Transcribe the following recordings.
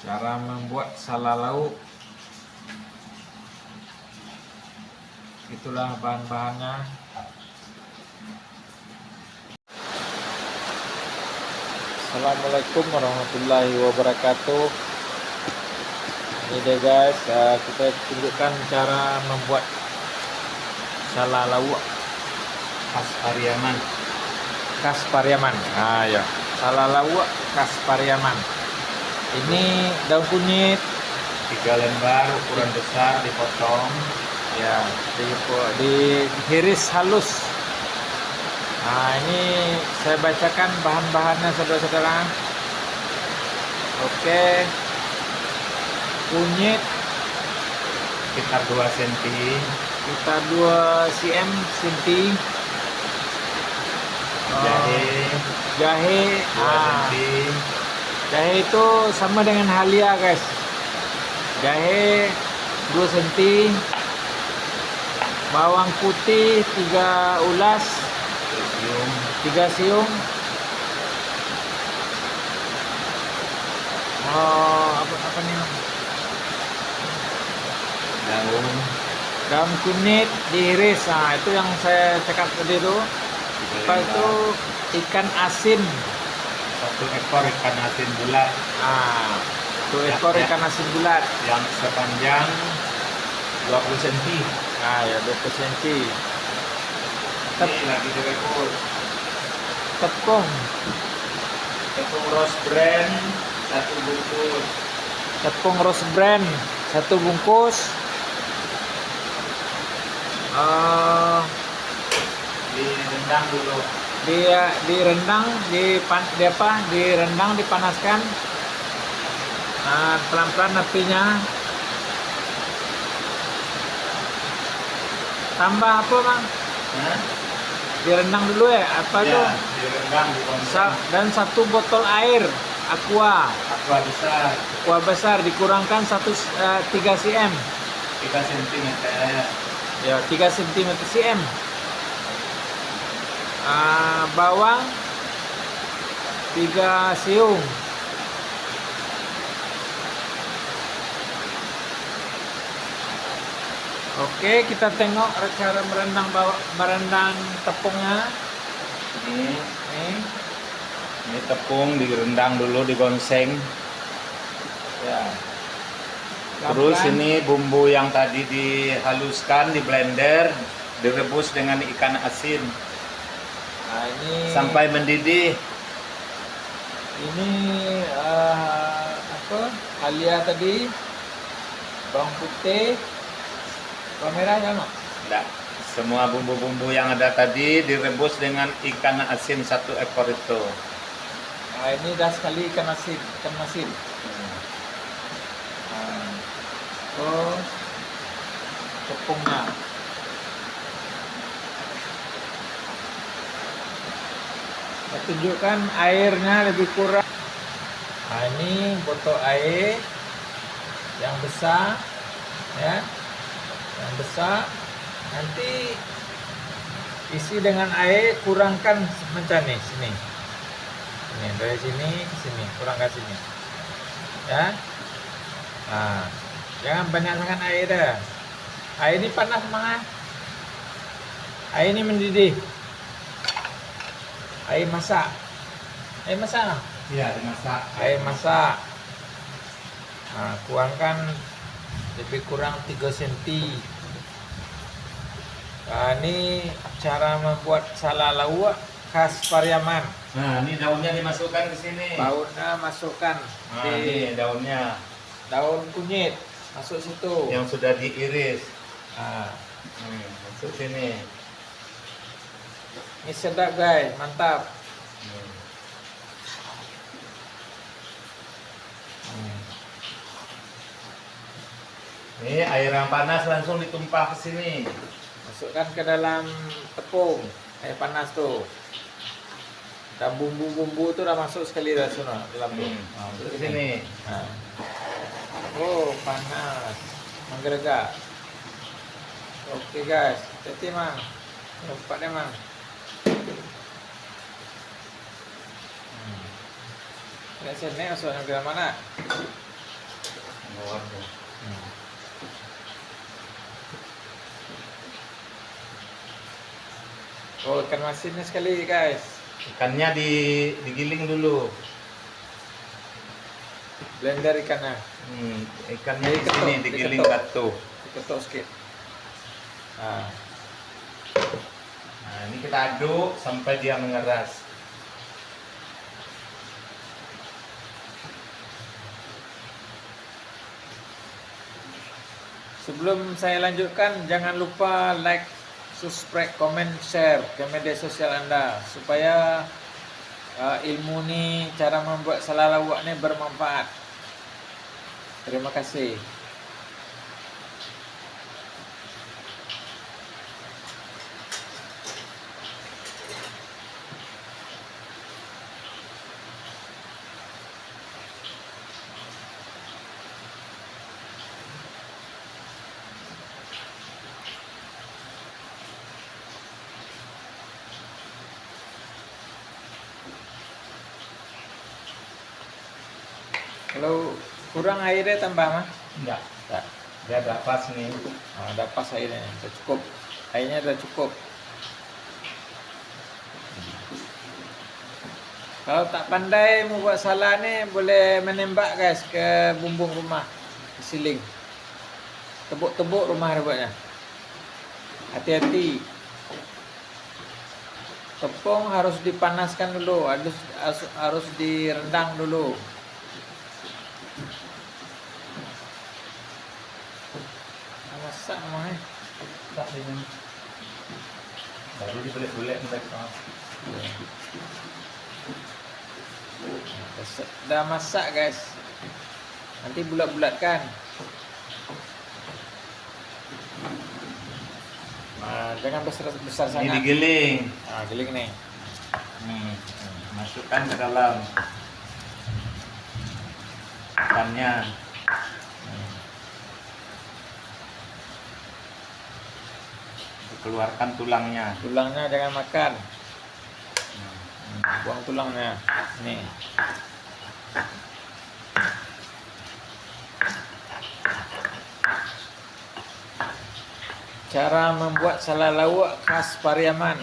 Cara membuat salalauk. Itulah bahan-bahannya. Assalamualaikum warahmatullahi wabarakatuh. Ini deh guys, kita tunjukkan cara membuat salalauk khas Pariaman. khas Pariaman. Ya, salalauk khas Pariaman. Ini daun kunyit 3 lembar ukuran besar dipotong. ya, dihiris halus. Nah, ini saya bacakan bahan-bahannya saudara-saudara. Oke. Kunyit Sekitar 2 cm. kita 2 cm sinti. Jahe 2 cm. Jahe itu sama dengan halia guys. Jahe 2 cm. Bawang putih 3 ulas, 3 siung. Apa nih? Daun kunyit diiris. Nah, itu yang saya cakap tadi itu. Lepas itu ikan asin 1 ekor ikan asin bulat. 1 ekor ikan asin bulat Yang sepanjang 20 cm. ya 20 cm. Ini lagi direbus. Tepung Rose Brand 1 bungkus. Tepung Rose Brand 1 bungkus. Direndam dulu. Direndang, dipanaskan. Pelan-pelan apinya. Tambah apa bang? Direndang dulu ya? Apa Ya, tuh? direndam di konsep. Dan 1 botol air aqua Aqua besar besar dikurangkan 3 cm. 3 cm. Ya, 3 cm. Bawang 3 siung. Oke, kita tengok cara merendang tepungnya. Ini tepung direndam dulu, digonseng. Ya. Terus Pelan-pelan. ini bumbu yang tadi dihaluskan, di blender, direbus dengan ikan asin Ini sampai mendidih. Ini halia tadi, bawang putih, bawang merah sama. Nah, semua bumbu-bumbu yang ada tadi direbus dengan ikan asin 1 ekor itu. Ini dah sekali ikan asin. Terus tepungnya. Saya tunjukkan airnya lebih kurang. Ini botol air yang besar, ya, yang besar. Nanti isi dengan air, kurangkan macam nih, sini. Ini dari sini ke sini, kurangkan sini, ya. Jangan banyak sangat air dah. Air ini panas banget. Air ini mendidih. Air masak. Air masak lah. Iya, dimasak. Air masak. Kurangkan lebih kurang 3 cm. Ini cara membuat salalauk khas Pariaman. Nah, ini daunnya dimasukkan ke sini. Daunnya masukkan Ini daunnya daun kunyit, masuk situ. yang sudah diiris. Nah, Masuk sini. ini sedap guys, mantap. Ini air yang panas langsung ditumpah ke sini. Masukkan ke dalam tepung air panas tuh. Dan bumbu-bumbu tuh udah masuk sekali dah sana dalam tuh. Masuk ke sini. Oh, panas. Menggeregak. Oke guys, hati mang. Lompat deh mang. Lihat sini masuknya ke dalam mana? Waduh. Oh, ikan masinnya sekali guys. Ikannya digiling dulu. Blender ikannya. Ikannya di Diketuk, sini digiling diketuk. batu. Diketuk sedikit. Nah, Nah, ini kita aduk sampai dia mengeras. sebelum saya lanjutkan, jangan lupa like, subscribe, comment, share ke media sosial Anda supaya ilmu ni, cara membuat salalawak ni bermanfaat. Terima kasih. Kalau kurang airnya tambah mah? Enggak, Tak. dia udah pas nih. Dah pas airnya, dah cukup. Airnya dah cukup. Kalau tak pandai membuat salah ni, boleh menembak guys ke bumbung rumah, ke siling. Tebuk-tebuk rumah dia buatnya. Hati-hati. Tepung harus dipanaskan dulu, harus direndang dulu. Masak mah Tak ini. Baru dibelik-belik mereka. Dah masak guys. Nanti bulat-bulatkan. Jangan besar Ini sangat. digiling. Giling nih. Masukkan ke dalam ikannya. Keluarkan tulangnya. Tulangnya jangan makan. Buang tulangnya. Nih. Cara membuat salalawak khas Pariaman.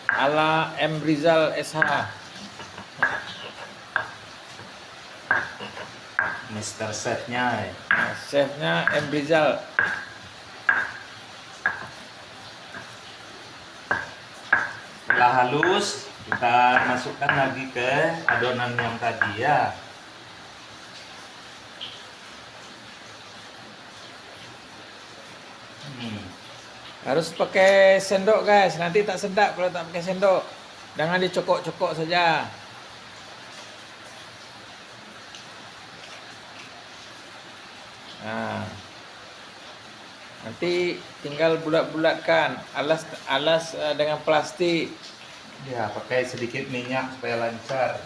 Ala M. Rizal SH. Mister Chefnya. Chefnya M. Rizal. Setelah halus, kita masukkan lagi ke adonan yang tadi ya. Harus pakai sendok guys, nanti tak sedap kalau tak pakai sendok. Jangan dicokok-cokok saja. Nanti tinggal bulat-bulatkan, alas dengan plastik. Ya, pakai sedikit minyak supaya lancar.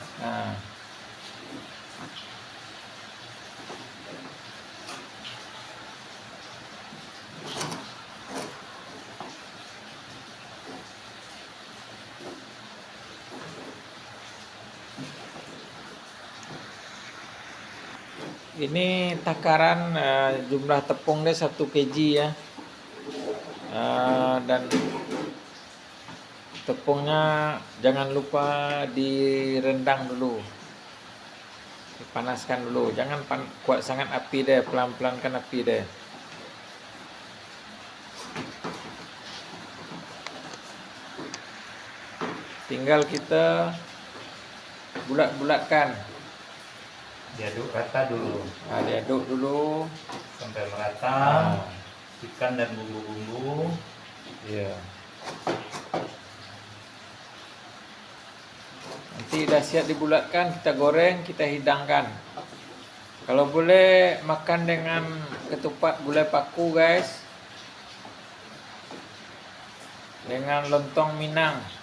Ini takaran jumlah tepung dia 1 kg ya. Dan tepungnya jangan lupa direndang dulu. Dipanaskan dulu. Jangan kuat sangat api dia, pelan-pelankan api dia. Tinggal kita bulat-bulatkan. Diaduk rata dulu. Diaduk dulu sampai merata. Ikan dan bumbu-bumbu. Iya. Nanti dah siap dibulatkan, kita goreng, kita hidangkan. Kalau boleh makan dengan ketupat gulai paku guys. Dengan lontong Minang.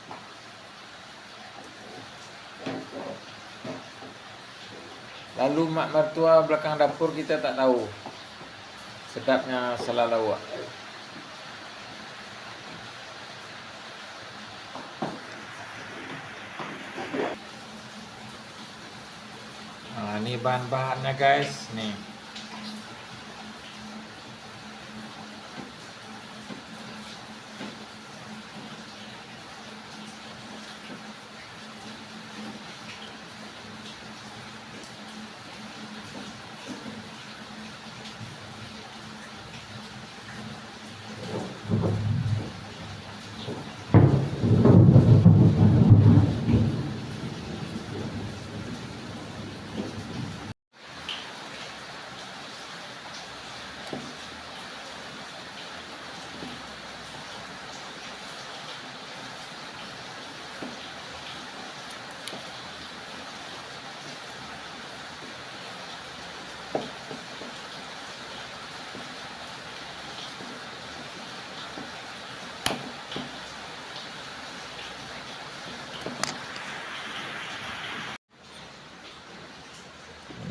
Lalu mak mertua belakang dapur kita tak tahu sedapnya salalawak. Ini bahan-bahannya guys, nih.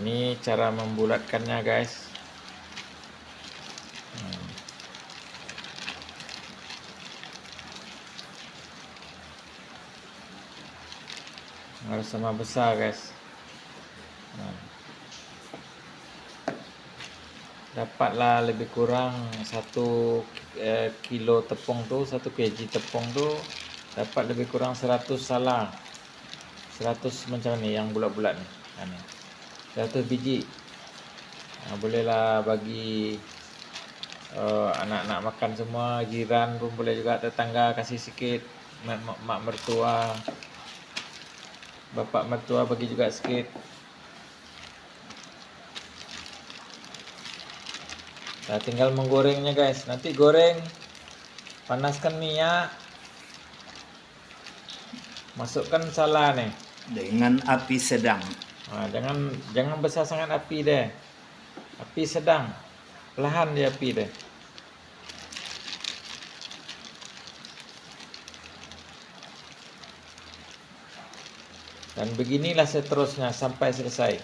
Ini cara membulatkannya guys. Harus sama besar guys. Dapatlah lebih kurang 1 kilo tepung tuh, 1 kg tepung tuh dapat lebih kurang 100 salang. 100 macam ni yang bulat-bulat ni. 100 biji. Bolehlah bagi anak-anak makan semua, jiran pun boleh juga, tetangga kasih sikit, mak mertua, bapak mertua bagi juga sikit. Nah, tinggal menggorengnya guys. Nanti goreng, panaskan minyak, masukkan sala nih Dengan api sedang. Nah, jangan besar sangat api deh, api sedang, perlahan dia api deh. Dan beginilah seterusnya sampai selesai.